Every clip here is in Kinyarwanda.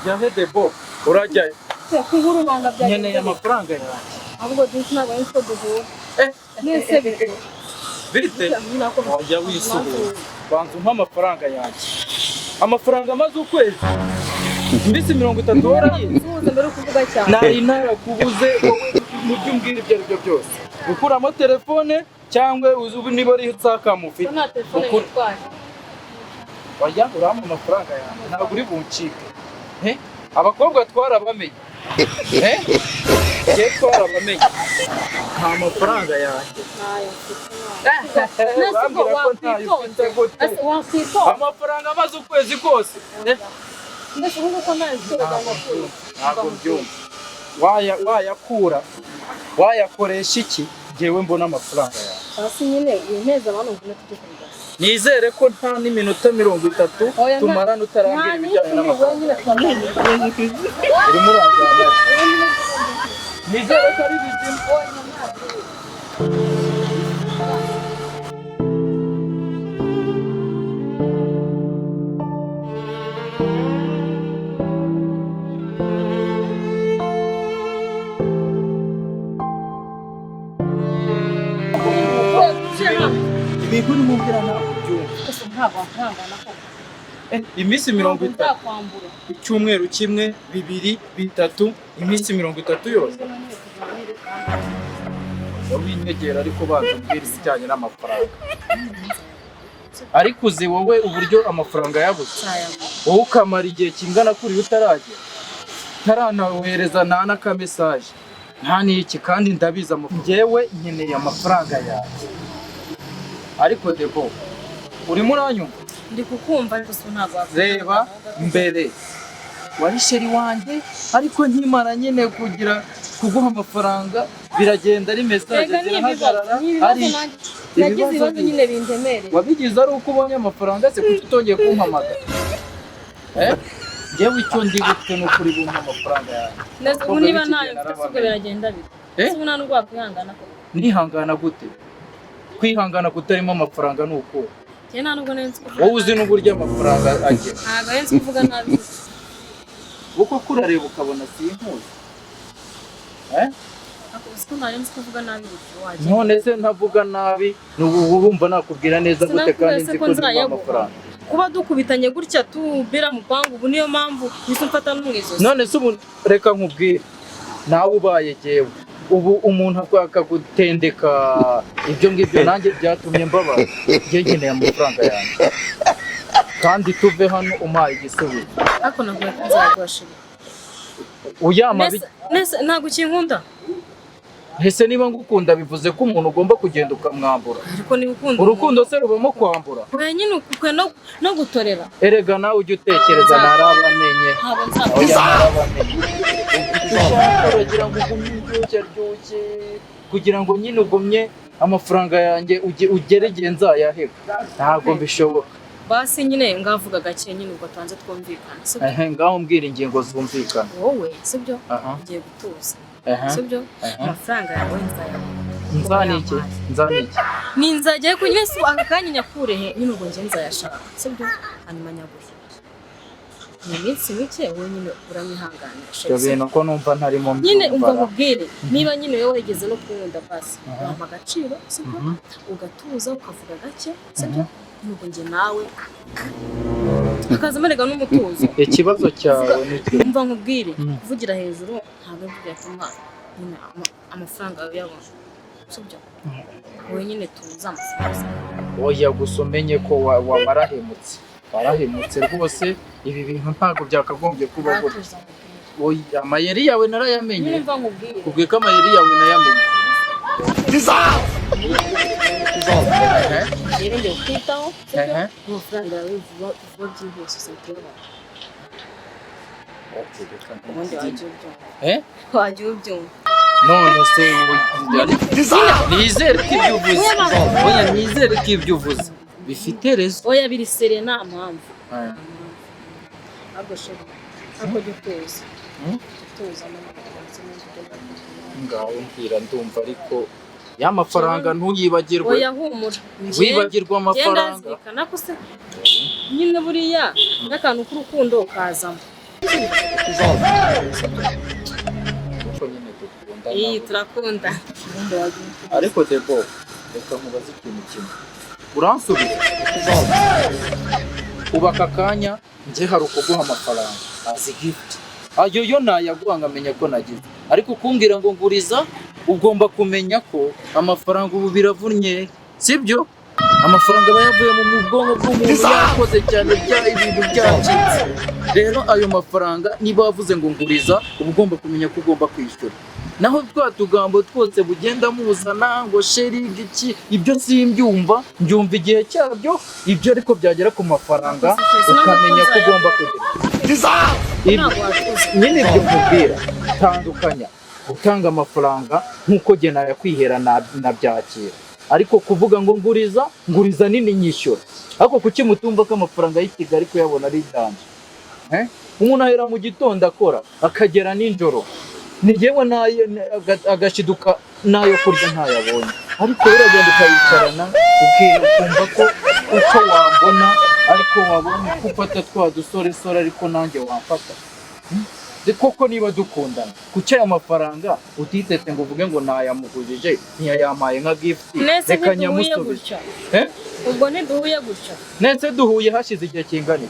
urajya debo urajya kunguru banga bya nkeneye amafaranga yanjye ahubwo dinsi ntabwo ari ko duhura nese bite wajya wisuhuza banza umpa amafaranga yanjye amafaranga amaze ukwezi iminsi 30 warayize ubuze mbere kuvuga cyane nari narakubuze wowe mu byumbwira ibyo aribyo byose gukuramo telefone cyangwa ubu niba ari nsakamufi nta telefone yitwaye wajya urama amafaranga yanjye ntabwo uri buncike abakobwa twarabamenye je twarabamenye nta mafaranga yanjye amafaranga amaze ukwezi kose ntabwo byumva wayakoresha iki ngewe mbona amafaranga yawe hasi nyine yemeza abantu ngo tujye kurigasa nizere ko nta n'iminota 30 tumarana utarangira ibijyanye n'amafaranga urimo urangana nizere ko ari bizima ibintu nimubwira ntabwo byumva ntabwo wakwihangana ko iminsi 30 icyumweru kimwe 2 3 iminsi 30 yose wabinyegera ariko batubwira ibijyanye n'amafaranga ariko uzi wowe uburyo amafaranga yabuze wowe ukamara igihe kingana kuri utaragera ntaranawohereza nta n'akamesaje nta n'iki kandi ndabiza njyewe nkeneye amafaranga yanjye ariko debo urimo uranyumva ndi kukumva ariko ntabwo reba mbere wari sheri wanjye ariko nkimara nyine kuguha amafaranga biragenda ari message zirahagarara ari ibibazo nyine bindemereye wabigize ari uko ubonye amafaranga se kuko utongeye kumpamagara njyewe icyo ndi gufite no kuri bumpa amafaranga yanjye ubu niba ntayo mfite biragenda bite ubu nta n'ubwo wakwihangana ko nihangana gute kwihangana kutarimo amafaranga ni uko nta n'ubwo nzi wowe uzi n'uburyo amafaranga agera ntabwo nzi kuvuga nabi uko kurareba ukabona simpuze none se ntavuga nabi n'ubu wumva nakubwira neza gute kandi nzi ko zirimo amafaranga kuba dukubitanye gutya tubera mu pangu ubu niyo mpamvu nise mfata n'umwizozi none se ubu reka nkubwire nawe ubaye jewe ubu umuntu akagutendeka ibyo ngibyo nanjye byatumye mbabaza njye nkeneye amafaranga yanjye kandi tuve hano umpaye igisubizo ariko ntabwo nzagwashira uyama ntabwo ukinkunda ese niba ngukunda bivuze ko umuntu ugomba kugenda ukamwambura ariko niba ukunda urukundo se rubamo kwambura nyine ukukwe no gutorera erega nawe ujye utekereza narabamenye kugira ngo ugumye uryoshye kugira ngo nyine ugumye amafaranga yanjye ugere igihe nzayaheba ntabwo mbishoboka basi nyine ngavuga gake nyine ubwo tanze twumvikana ngaho mbwira ingingo zumvikana wowe sibyo ngiye gutuza sibyo amafaranga yawe nzaniki ni nzajya ko nyine aka kanya nyakurehe nyine ubwo nge nzayashaka sibyo hanyuma nyaguhe ni iminsi mike wowe nyine uranyihanganisha ibyo bintu ko numva ntarimo nyine umva nkubwire niba nyine wowe wigeze no kunkunda basi wampa agaciro sibyo ugatuza ukavuga gake sibyo nuko nge nawe akaza amerega n'umutuzo ikibazo cyawe umva nkubwire kuvugira hejuru ntabwo byatuma nyine amafaranga yawe yabona sibyo wowe nyine tuza amafaranga oya gusa umenye ko warahemutse rwose ibi bintu ntabwo byakagombye kuba gutya oya amayeri yawe narayamenye kubwiye ko amayeri yawe nayamenye rero ngiye kwitaho amafaranga yawe vuba byihuse uzakuyabona ubundi wajya ubyumva none se nizere ko ibyo uvuze oya nizere ko ibyo uvuze bifite rezo oya biri sere nta mpamvu ntabwo shobora ntabwo jya utuza ngaho mbwira ndumva ariko ya mafaranga ntuyibagirwe oya humura wibagirwa amafaranga genda zirikana ko se nyine buriya n'akantu k'urukundo kazamo kuko nyine dukunda iyi turakunda ariko Debo reka mubaze ikintu kimwe uransubiza uba aka kanya njye hari ukuguha amafaranga azi gift ayo yo nayaguha nkamenya ko nagize ariko kumbwira ngo nguriza ugomba kumenya ko amafaranga ubu biravunnye sibyo amafaranga aba yavuye mu bwonko bw'umuntu yakoze cyane bya ibintu byacitse rero ayo mafaranga niba wavuze ngo nguriza uba ugomba kumenya ko ugomba kwishyura naho twa tugambo twose bugenda muzana ngo sheri iki ibyo simbyumva mbyumva igihe cyabyo ibyo ariko byagera ku mafaranga ukamenya ko ugomba kugira nyine ibyo nkubwira tandukanya gutanga amafaranga nk'uko jye nayakwihera nabyakira ariko kuvuga ngo nguriza nini nyishyura ariko kuki mutumva ko amafaranga y'i Kigali kuyabona ari danje umuntu ahera mu gitondo akora akagera nijoro nigewe agashiduka nayo kurya ntayabonye ariko uragenda ukayicarana ukumva ko uko wambona ariko wabona ko ufata twa dusoresore ariko nanjye wamfata koko niba dukundana kuki aya mafaranga utitete ngo uvuge ngo nayamugurije ntiyayampaye nka gift reka nyamusubize ubwo ntiduhuye gutya nese duhuye hashize igihe kingana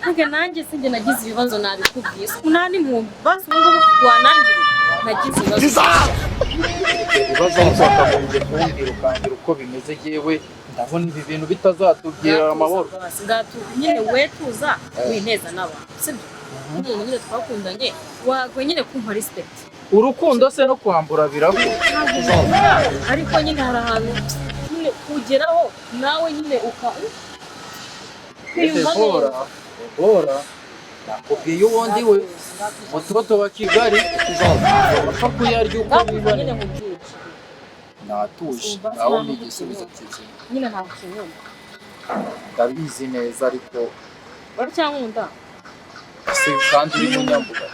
ntabwo nanjye sinjye nagize ibibazo nabikubwiye nta n'impunzi basi ubu ngubu wanangira nagize ibibazo ariko wakagombye kumbwira ukambwira uko bimeze yewe ndabona ibi bintu bitazatubwira amahoro nyine we tuza wineza n'abantu sibyo umuntu nyine twakundanye wagwe nyine kumpa respect urukundo se no kwambura birahura ariko nyine hari ahantu nyine kugeraho nawe nyine Bora nakubwiye ubundi we mutoto wa Kigali apfa kuyarya uko bibone natuje nawe ni igisubizo cyiza nyine ntabwo kinyuma ndabizi neza ariko bari cyankunda si kandi uri munyambuga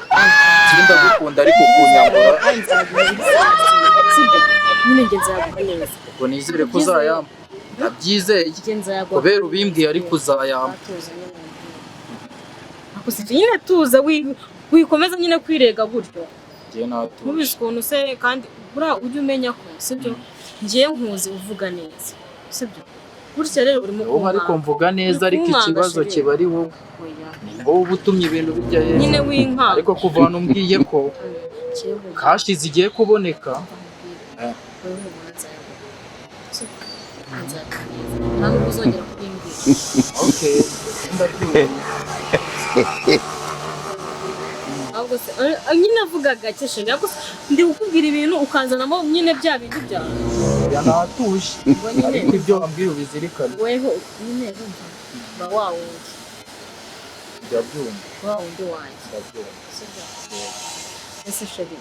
kinda gukunda ariko kunyambura sibyo nyine ngenzi yaguha neza ubwo nizere ko uzayamba nabyizeye kubera ubimbwiye ariko uzayamba nyine tuza wikomeza nyine kwirega gutyo ntubise ukuntu se kandi buriya ujye umenya ko sibyo ngiye nkuzi uvuga neza sibyo gutya rero urimo kumva ariko mvuga neza ariko ikibazo kiba ari wowe ni wowe uba utumye ibintu bijya heza nyine w'inka ariko kuva hano umbwiye ko kashize igiye kuboneka ntabwo uzongera kubimbwira okay ahubwo se nyine avuga gake shenge ahubwo ndi kukubwira ibintu ukanzanamo nyine bya bintu byawe yanatuje ariko ibyo wambwiye ubizirikane weho nyine urumva ba wa wundi ndabyumva wa wundi wanjye ndabyumva ese shenge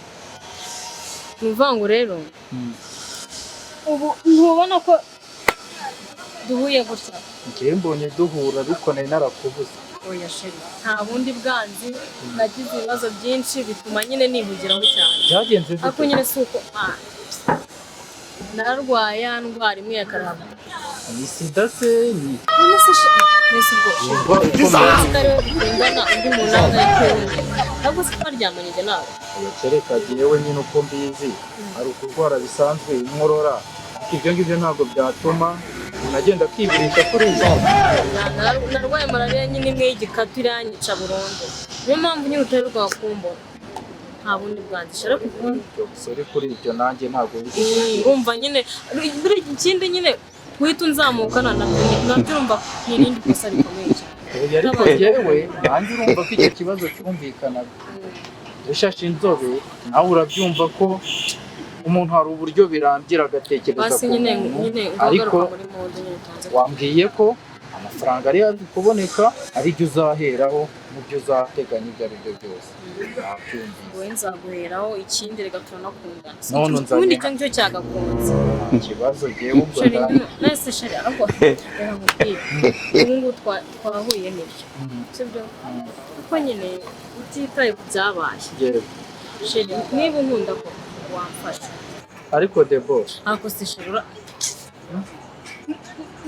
ni uvango rero ubu ntubona ko duhuye gutya njyewe mbonye duhura ariko nari narakubuze oya sheri nta bundi bwanzi nagize ibibazo byinshi bituma nyine nihugiraho cyane byagenze gute ariko nyine si uko nararwaye ya ndwara imwe ya karaba ni sida se ni bingana undi muntu nawe ariko ntabwo se twaryamanye njye nawe kereka jyewe nyine uko mbizi hari ukurwara bisanzwe inkorora ibyo ngibyo ntabwo byatuma unagenda kwibirisha kuri izo narwaye malariya nyine imwe y'igikatu iranyica burundu niyo mpamvu nyine utari rwakumbona nta bundi bwandisha ariko sore kuri ibyo nanjye ntabwo urumva nyine buri ikindi nyine guhita unzamukana nabyo urumva ni irindi kosa rikomeye cyane ariko jyewe nanjye urumva ko icyo kibazo cyumvikanaga ushashe inzobe nawe urabyumva ko umuntu hari uburyo birangira agatekereza ku muntu ariko wambwiye ko amafaranga ari hafi kuboneka ari byo uzaheraho n'ibyo uzateganya ibyo ari byo byose wowe nzaguheraho ikindi reka turanakundana none ubundi icyo ngicyo cyagakunze ikibazo jyewe ubwo nahise sheri ariko reka nkubwire ubu ngubu twahuye n'ibyo sibyo kuko nyine utitaye ku byabaye sheri niba unkunda ko wamfasha ariko Debora ako se sheri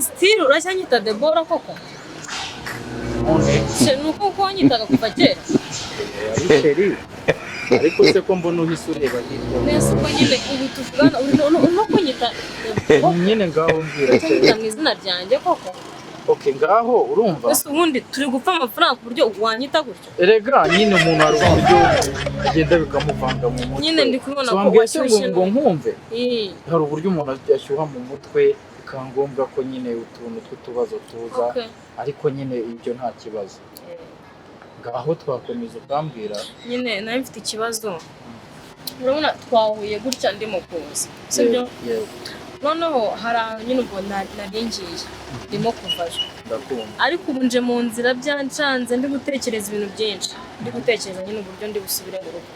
still uracyanyita Debora koko none sheri nuko wanyitaga kuva kera ari sheri ariko se ko mbona uhise ureba hirya nese ubwo nyine ubu tuvugana urimo kunyita nyine ngaho mbwira kunyita mu izina ryanjye koko okay ngaho urumva ese ubundi turi gupfa amafaranga ku buryo wanyita gutyo erega nyine umuntu hari uburyo agenda bikamuvanga mu mutwe nyine ndi kubona ko washyushye ngo nkumve eh hari uburyo umuntu ashyuha mu mutwe bikaba ngombwa ko nyine utuntu tw'utubazo tuza okay ariko nyine ibyo nta kibazo ngaho twakomeza ukambwira nyine nawe mfite ikibazo urabona twahuye gutya ndimo kuza sibyo noneho hari ahantu nyine ubwo naringiye ndimo kuvayo ndakumva ariko ubu nje mu nzira byancanze ndi gutekereza ibintu byinshi ndi gutekereza nyine uburyo ndi busubire mu rugo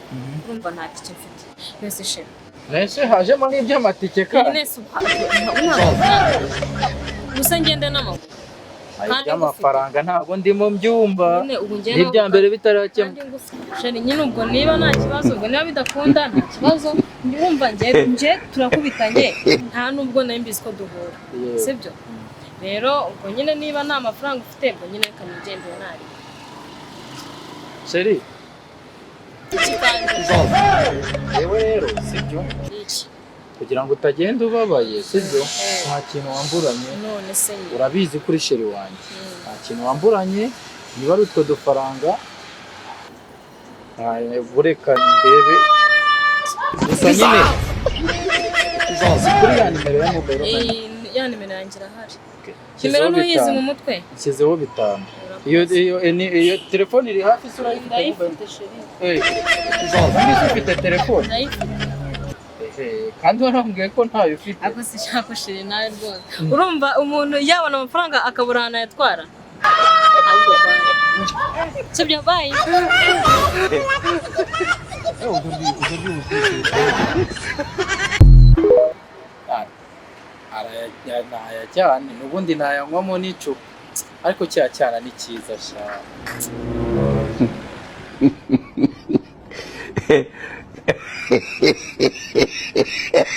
urumva nta tike mfite mbese shema nese hajemo nk'iby'amatike kandi nese gusa ngende n'amaguru iby'amafaranga ntabwo ndimo mbyumva nyine ubu ngende n'ibya mbere bitarakemura sheri nyine ubwo niba nta kibazo ubwo niba bidakunda nta kibazo ndumva nje turakubitanye nta nubwo nari mbizi ko duhura sibyo rero ubwo nyine niba nta mafaranga ufite ubwo nyine reka nigendere ntari sheri iki kandi yewe rero sibyo iki kugira ngo utagenda ubabaye sibyo nta kintu wamburanye none se urabizi kuri sheri wanjye nta kintu wamburanye niba ari utwo dufaranga bureka ndebe gusa nyine uzazi kuri ya nimero ya mobile ya nimero yanjye irahari nimero ntuyizi mu mutwe nshyizeho 5 iyo telefone iri hafi se urayifite ndayifite sheri uzazi ufite telefone ndayifite kandi warambwiye ko ntayo ufite ako sishaka sheri nawe rwose urumva umuntu yabona amafaranga akabura ahantu ayatwara ahubwo sibyo bayi araya cyane n'ubundi nayanywamo n'icupa ariko cya cyana ni cyiza sha